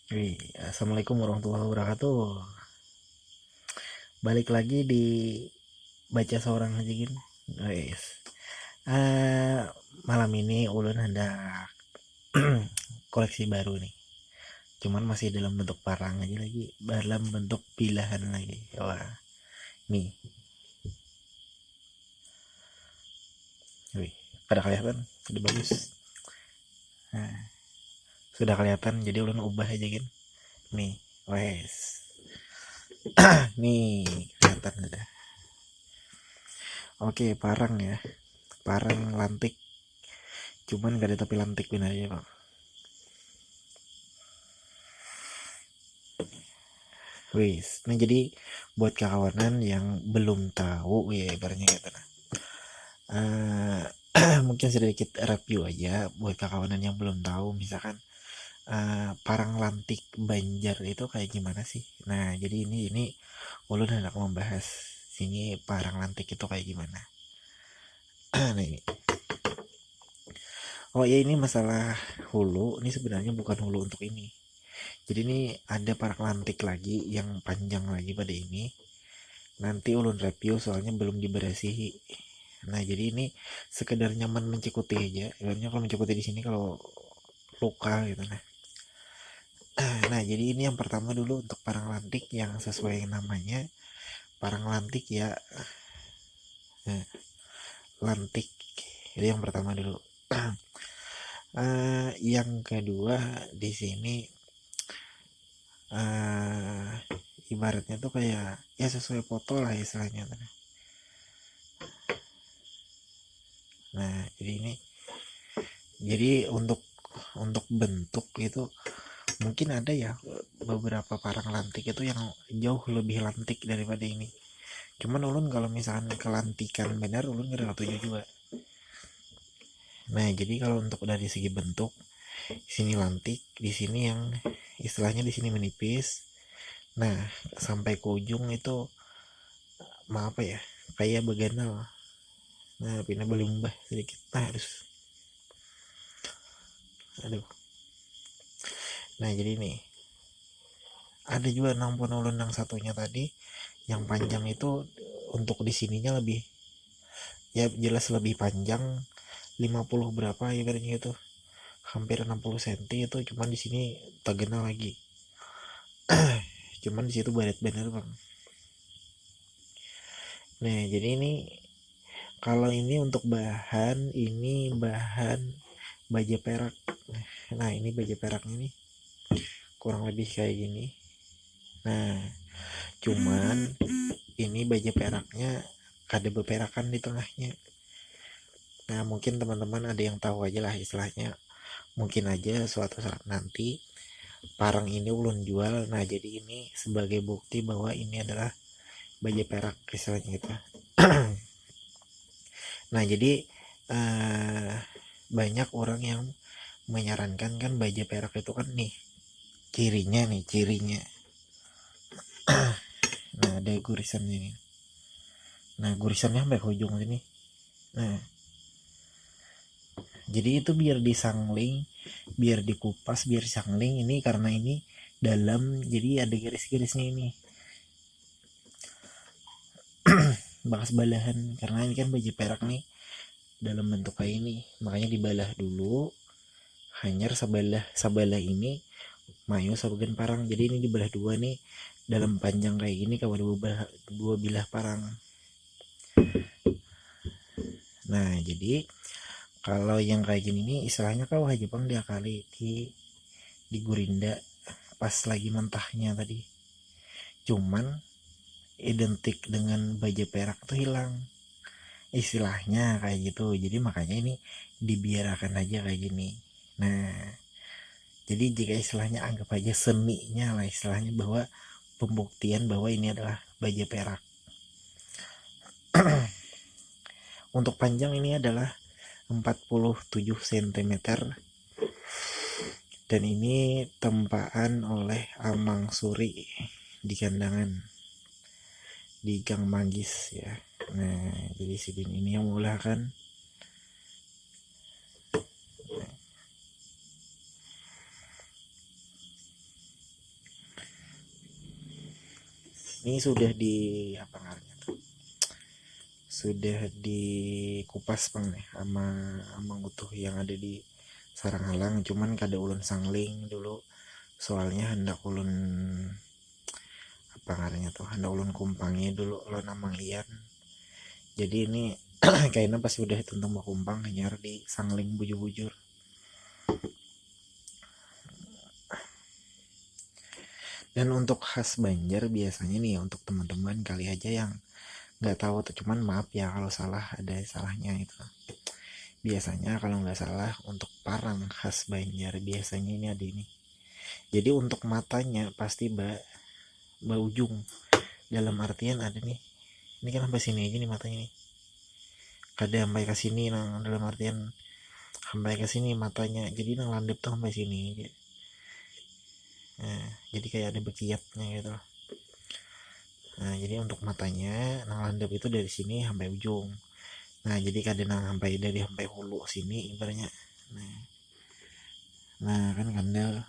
Assalamualaikum warahmatullahi wabarakatuh. Balik lagi di baca seorang aja gini. Guys. Eh, Malam ini ulun hendak koleksi baru nih. Cuman masih dalam bentuk parang aja lagi, dalam bentuk pilahan lagi. Wah, nih. Wih, pada kelihatan, sudah bagus. Nah, sudah kelihatan, jadi ulun ubah aja gini. Nih, wes. Nih, kelihatan sudah. Oke, parang ya. Parang lantik. Cuman gak ada topi lantik benar aja, Pak. Wis, nah jadi buat kawanan yang belum tahu ya ibaratnya gitu nah. Mungkin sedikit review aja buat kawanan yang belum tahu misalkan parang lantik Banjar itu kayak gimana sih. Nah, jadi ini ulun hendak membahas sini parang lantik itu kayak gimana. Nah, ini. Oh ya, ini masalah hulu, ini sebenarnya bukan hulu untuk ini. Jadi ini ada parang lantik lagi yang panjang lagi pada ini. Nanti ulun review soalnya belum diberasihi. Nah, jadi ini sekedar nyaman mencikuti aja. Ibaratnya kalau mencikuti di sini kalau luka gitu nah. Nah, jadi ini yang pertama dulu untuk parang lantik yang sesuai namanya parang lantik ya. Nah, lantik. Itu yang pertama dulu. Yang kedua di sini uh, ibaratnya tuh kayak ya sesuai foto lah istilahnya. Nah, jadi untuk bentuk itu mungkin ada ya beberapa parang lantik itu yang jauh lebih lantik daripada ini. Cuman ulun kalau misalkan kelantikan benar ulun gak ada juga. Nah, jadi kalau untuk dari segi bentuk di sini lantik, di sini yang istilahnya di sini menipis. Nah, sampai ke ujung itu apa ya? Kayak beganal. Nah, pindah berlimbah sedikit. Nah, aduh. Nah, jadi nih ada juga nampun ulun yang satunya tadi yang panjang itu untuk di sininya lebih ya jelas lebih panjang 50 berapa ibaratnya itu hampir 60 cm itu cuman di sini tergenal lagi. Cuman di situ baret bener bang. Nah, jadi ini kalau ini untuk bahan baja perak. Nah, ini baja peraknya nih kurang lebih kayak gini. Nah, cuman ini baja peraknya ada beperakan di tengahnya. Nah, mungkin teman-teman ada yang tahu aja lah istilahnya. Mungkin aja suatu saat nanti parang ini ulun jual. Nah, jadi ini sebagai bukti bahwa ini adalah baja perak istilahnya gitu. Nah, jadi uh, banyak orang yang menyarankan kan baja perak itu kan nih cirinya. Nah, ada gurisannya nih. Nah, gurisannya sampai ke ujung sini. Nah, jadi itu biar disangling, biar dikupas, biar disangling ini karena ini dalam, jadi ada garis-garisnya ini. Bakas balahan karena ini kan baju perak nih dalam bentuk kayak ini, makanya dibalah dulu. Hanyar sabalah ini mayu sabagian parang. Jadi ini dibelah dua nih dalam panjang kayak gini kalau dua bilah parang. Nah, jadi kalau yang kayak gini nih istilahnya kau Jepang dia kali di gurinda pas lagi mentahnya tadi. Cuman identik dengan baja perak tuh hilang. Istilahnya kayak gitu. Jadi makanya ini dibiarkan aja kayak gini. Nah, jadi jika istilahnya anggap aja seninya lah istilahnya bahwa pembuktian bahwa ini adalah baja perak. Untuk panjang ini adalah 47 cm dan ini tempaan oleh Amang Suri di kandangan di Gang Manggis ya. Nah, jadi sidin ini yang mengulahkan. ini sudah di apa namanya tuh, sudah dikupas pang nih sama utuh yang ada di sarang halang, cuman kada ulun sangling dulu soalnya hendak ulun apa namanya tuh, hendak ulun kumpangi dulu lo namang ian. Jadi ini kayaknya pas udah tentang mau kumpang hanya di sangling bujur-bujur. Dan untuk khas Banjar biasanya nih untuk teman-teman kali aja yang nggak tahu tuh, cuman maaf ya kalau salah, ada salahnya itu. Biasanya kalau nggak salah untuk parang khas Banjar biasanya ini ada ini. Jadi untuk matanya pasti ujung, dalam artian ada nih. Ini kan sampai sini aja nih matanya nih. Kada sampai ke sini, nah dalam artian sampai ke sini matanya. Jadi nang landep tuh sampai sini aja. Nah, jadi kayak ada bekiatnya gitu. Nah, jadi untuk matanya nang landep itu dari sini sampai ujung. Nah, jadi kadang sampai hulu sini ibaratnya. Nah kan kandel.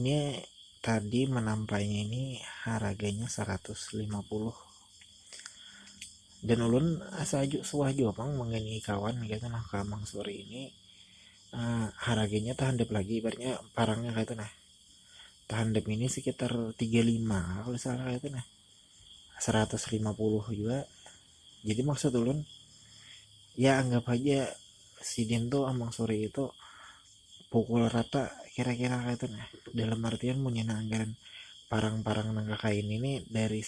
Ini tadi menampainya ini harganya 150. Dan ulun asa suah pang mengenai kawan gitu nah kamang sore ini. Harganya tahandap lagi ibaratnya parangnya kayak itu nah. Tahandap ini sekitar 35 kalau salah kayak itu nah. 150 juga. Jadi maksud ulun ya anggap aja si Dento amang sore itu pukul rata kira-kira kayak itu nah. Dalam artian punya anggaran parang-parang nangka kain ini dari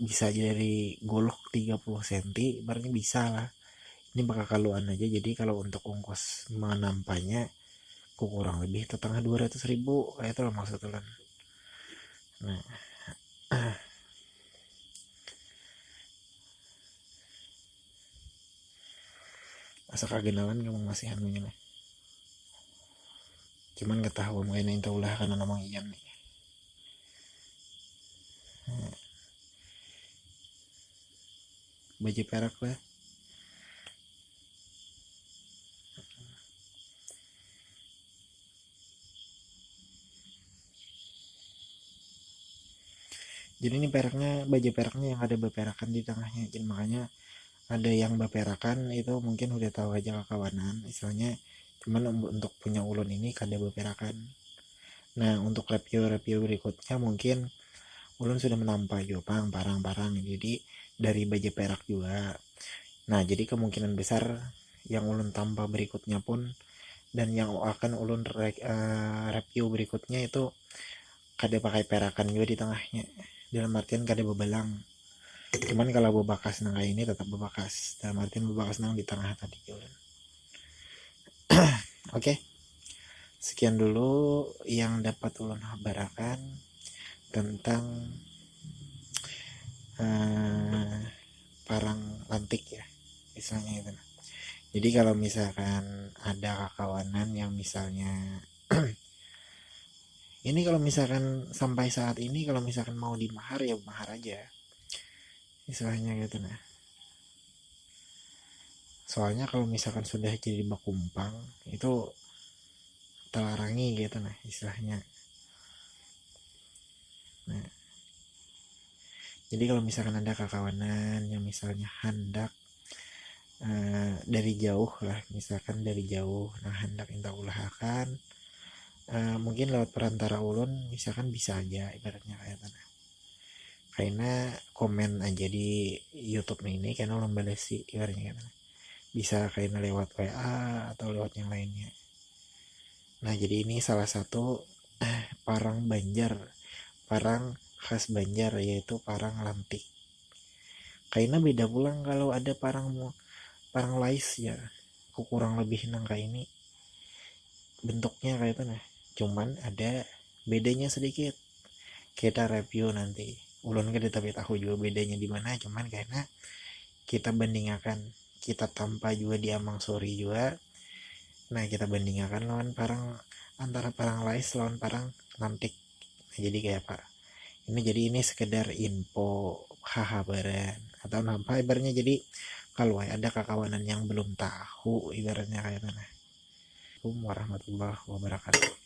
bisa aja dari golok 30 cm ibaratnya bisa lah. Ini bakal kaluan aja, jadi kalau untuk ongkos menampanya kurang lebih tetangga 200.000 kayak itu lah maksudnya. Nah asa kagenalan kamu masih anunya lah, cuman gak tahu mungkin yang ulah karena namang iyan nih. Baju perak lah. Jadi ini peraknya, baju peraknya yang ada beperakan di tengahnya, jadi makanya ada yang beperakan itu mungkin udah tahu aja kawanan istilahnya. Cuman untuk punya ulun ini kada beperakan. Nah untuk review berikutnya mungkin ulun sudah menampak juga parang-parang jadi dari baju perak juga. Nah jadi kemungkinan besar yang ulun tambah berikutnya pun dan yang akan ulun review berikutnya itu kada pakai perakan juga di tengahnya, dalam artian kada bebalang. Cuman kalau bebakas nang kayak ini tetap bebakas, dalam artian bebakas nang di tengah tadi ulun. Oke, sekian dulu yang dapat ulun habarakan tentang parang lantik ya misalnya itu. Jadi kalau misalkan ada kawanan yang misalnya ini kalau misalkan sampai saat ini kalau misalkan mau dimahar ya mahar aja istilahnya gitu nah. Soalnya kalau misalkan sudah jadi bakumpang itu telarangi gitu nah istilahnya. Nah, jadi kalau misalkan ada kakawanan yang misalnya hendak dari jauh lah, misalkan dari jauh nah hendak minta ulahakan mungkin lewat perantara ulun misalkan bisa aja ibaratnya kayak tanah. Karena komen aja di YouTube ini karena ulun balas sih ibaratnya kayak bisa kayaknya lewat WA atau lewat yang lainnya. Nah jadi ini salah satu parang Banjar, parang khas Banjar yaitu parang lantik. Kayaknya beda pulang kalau ada parang lais ya, kurang lebih nangka ini bentuknya kayak itu nah. Cuman ada bedanya sedikit. Kita review nanti. Ulun kan tapi tahu juga bedanya di mana, cuman karena kita bandingkan, kita tanpa juga di Amang Sori juga. Nah, kita bandingkan lawan parang antara parang lais lawan parang lantik. Nah, jadi kayak apa? Ini sekedar info hahabaran atau nampak ibaratnya, jadi kalau ada kakawanan yang belum tahu ibaratnya kayak mana. Assalamualaikum warahmatullahi wabarakatuh.